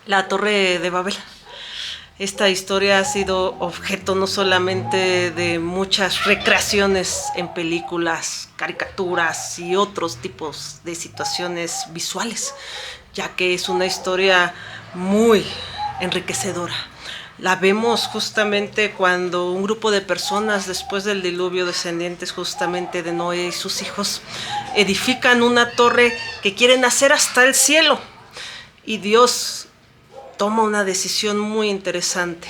La Torre de Babel. Esta historia ha sido objeto no solamente de muchas recreaciones en películas, caricaturas y otros tipos de situaciones visuales, ya que es una historia muy enriquecedora. La vemos justamente cuando un grupo de personas, después del diluvio, descendientes justamente de Noé y sus hijos, edifican una torre que quieren hacer hasta el cielo. Y Dios toma una decisión muy interesante.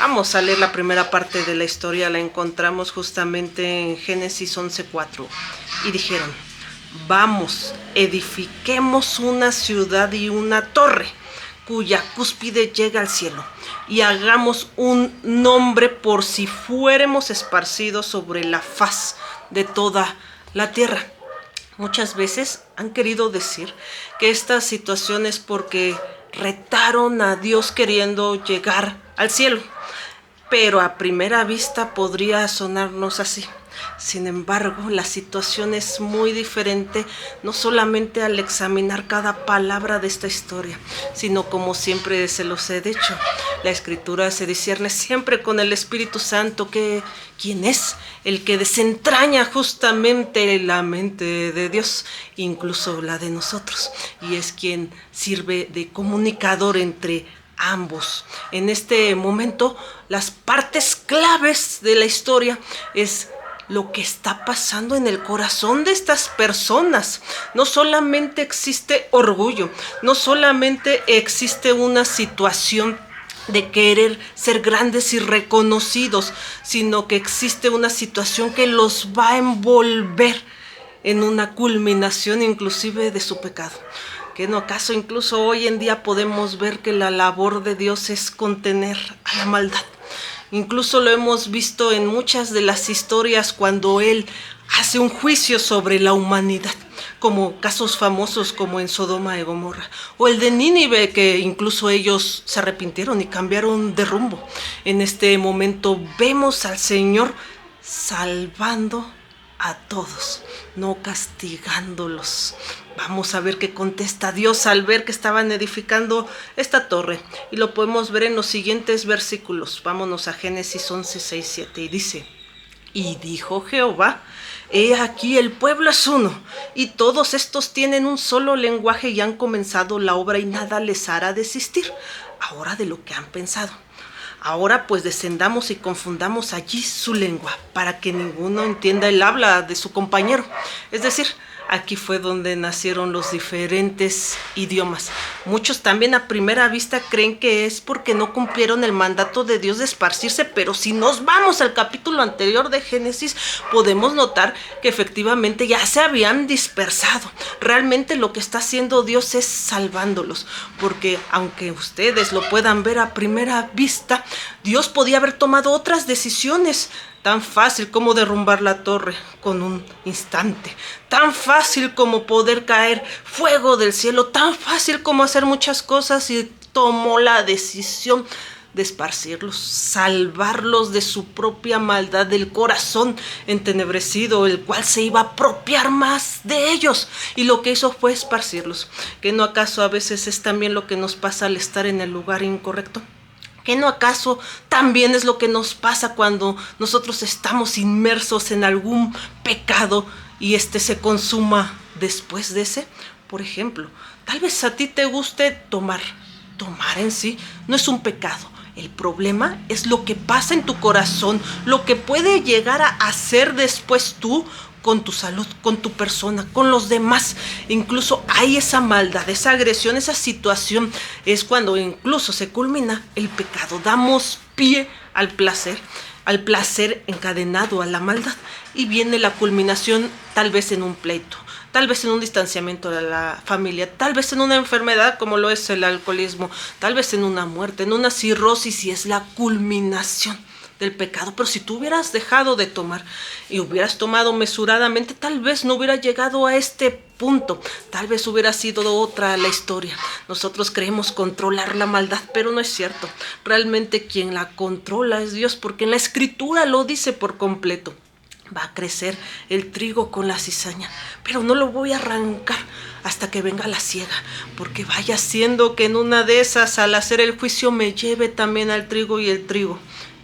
Vamos a leer la primera parte de la historia, la encontramos justamente en Génesis 11:4. Y dijeron: vamos, edifiquemos una ciudad y una torre, cuya cúspide llega al cielo, y hagamos un nombre por si fuéramos esparcidos sobre la faz de toda la tierra. Muchas veces han querido decir que esta situación es porque retaron a Dios queriendo llegar al cielo, pero a primera vista podría sonarnos así. Sin embargo, la situación es muy diferente, no solamente al examinar cada palabra de esta historia, sino como siempre se los he dicho, la Escritura se discierne siempre con el Espíritu Santo, quien es el que desentraña justamente la mente de Dios, incluso la de nosotros, y es quien sirve de comunicador entre ambos. En este momento, las partes claves de la historia es lo que está pasando en el corazón de estas personas. No solamente existe orgullo, no solamente existe una situación de querer ser grandes y reconocidos, sino que existe una situación que los va a envolver en una culminación inclusive de su pecado. ¿Que no acaso incluso hoy en día podemos ver que la labor de Dios es contener a la maldad? Incluso lo hemos visto en muchas de las historias cuando Él hace un juicio sobre la humanidad, como casos famosos como en Sodoma y Gomorra, o el de Nínive, que incluso ellos se arrepintieron y cambiaron de rumbo. En este momento vemos al Señor salvando a todos, no castigándolos. Vamos a ver qué contesta Dios al ver que estaban edificando esta torre. Y lo podemos ver en los siguientes versículos. Vámonos a Génesis 11, 6, 7. Y dice: y dijo Jehová: he aquí el pueblo es uno, y todos estos tienen un solo lenguaje y han comenzado la obra, y nada les hará desistir ahora de lo que han pensado. Ahora pues descendamos y confundamos allí su lengua, para que ninguno entienda el habla de su compañero. Es decir, aquí fue donde nacieron los diferentes idiomas. Muchos también a primera vista creen que es porque no cumplieron el mandato de Dios de esparcirse, pero si nos vamos al capítulo anterior de Génesis, podemos notar que efectivamente ya se habían dispersado. Realmente lo que está haciendo Dios es salvándolos, porque aunque ustedes lo puedan ver a primera vista, Dios podía haber tomado otras decisiones. Tan fácil como derrumbar la torre con un instante, tan fácil como poder caer fuego del cielo, tan fácil como hacer muchas cosas, y tomó la decisión de esparcirlos, salvarlos de su propia maldad, del corazón entenebrecido, el cual se iba a apropiar más de ellos, y lo que hizo fue esparcirlos. ¿Que no acaso a veces es también lo que nos pasa al estar en el lugar incorrecto? ¿Que no acaso también es lo que nos pasa cuando nosotros estamos inmersos en algún pecado y este se consuma después de ese? Por ejemplo, tal vez a ti te guste tomar. Tomar en sí no es un pecado. El problema es lo que pasa en tu corazón, lo que puede llegar a hacer después tú con tu salud, con tu persona, con los demás. Incluso hay esa maldad, esa agresión, esa situación. Es cuando incluso se culmina el pecado. Damos pie al placer encadenado a la maldad. Y viene la culminación tal vez en un pleito, tal vez en un distanciamiento de la familia, tal vez en una enfermedad como lo es el alcoholismo, tal vez en una muerte, en una cirrosis, y es la culminación del pecado. Pero si tú hubieras dejado de tomar y hubieras tomado mesuradamente, tal vez no hubiera llegado a este punto, tal vez hubiera sido otra la historia. Nosotros creemos controlar la maldad, pero no es cierto. Realmente quien la controla es Dios, porque en la Escritura lo dice por completo. Va a crecer el trigo con la cizaña, pero no lo voy a arrancar hasta que venga la siega, porque vaya siendo que en una de esas, al hacer el juicio, me lleve también al trigo y el trigo.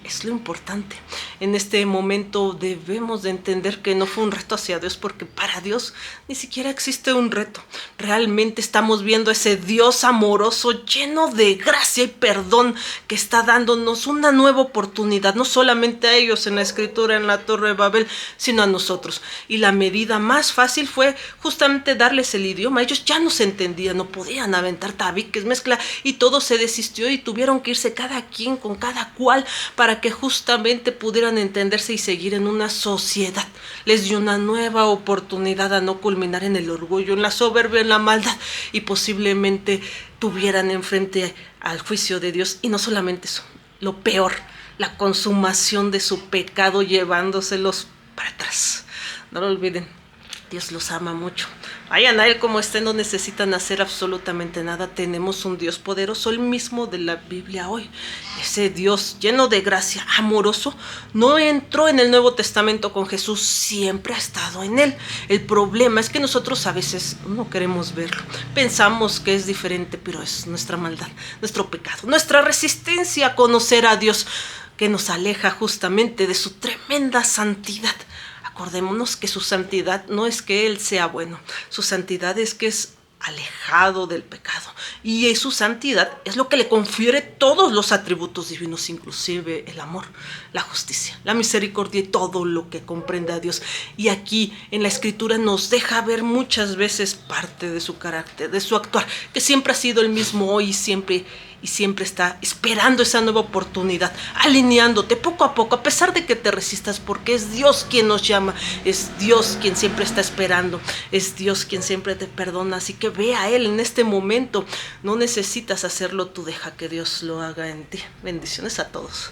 Es lo importante. En este momento debemos de entender que no fue un reto hacia Dios, porque para Dios ni siquiera existe un reto. Realmente estamos viendo ese Dios amoroso, lleno de gracia y perdón, que está dándonos una nueva oportunidad, no solamente a ellos en la escritura, en la Torre de Babel, sino a nosotros. Y la medida más fácil fue justamente darles el idioma. Ellos ya no se entendían, no podían aventar tabiques, mezcla, y todo se desistió y tuvieron que irse cada quien con cada cual para que justamente pudieran entenderse y seguir en una sociedad. Les dio una nueva oportunidad a no culminar en el orgullo, en la soberbia, en la maldad, y posiblemente tuvieran enfrente al juicio de Dios. Y no solamente eso, lo peor, la consumación de su pecado llevándoselos para atrás. No lo olviden, Dios los ama mucho. Vayan a Él como estén, no necesitan hacer absolutamente nada. Tenemos un Dios poderoso, el mismo de la Biblia hoy. Ese Dios lleno de gracia, amoroso, no entró en el Nuevo Testamento con Jesús, siempre ha estado en Él. El problema es que nosotros a veces no queremos verlo. Pensamos que es diferente, pero es nuestra maldad, nuestro pecado, nuestra resistencia a conocer a Dios, que nos aleja justamente de su tremenda santidad. Acordémonos que su santidad no es que Él sea bueno, su santidad es que es alejado del pecado, y su santidad es lo que le confiere todos los atributos divinos, inclusive el amor, la justicia, la misericordia y todo lo que comprende a Dios. Y aquí en la escritura nos deja ver muchas veces parte de su carácter, de su actuar, que siempre ha sido el mismo hoy y siempre está esperando esa nueva oportunidad, alineándote poco a poco, a pesar de que te resistas, porque es Dios quien nos llama, es Dios quien siempre está esperando, es Dios quien siempre te perdona. Así que ve a Él en este momento, no necesitas hacerlo tú, deja que Dios lo haga en ti. Bendiciones a todos.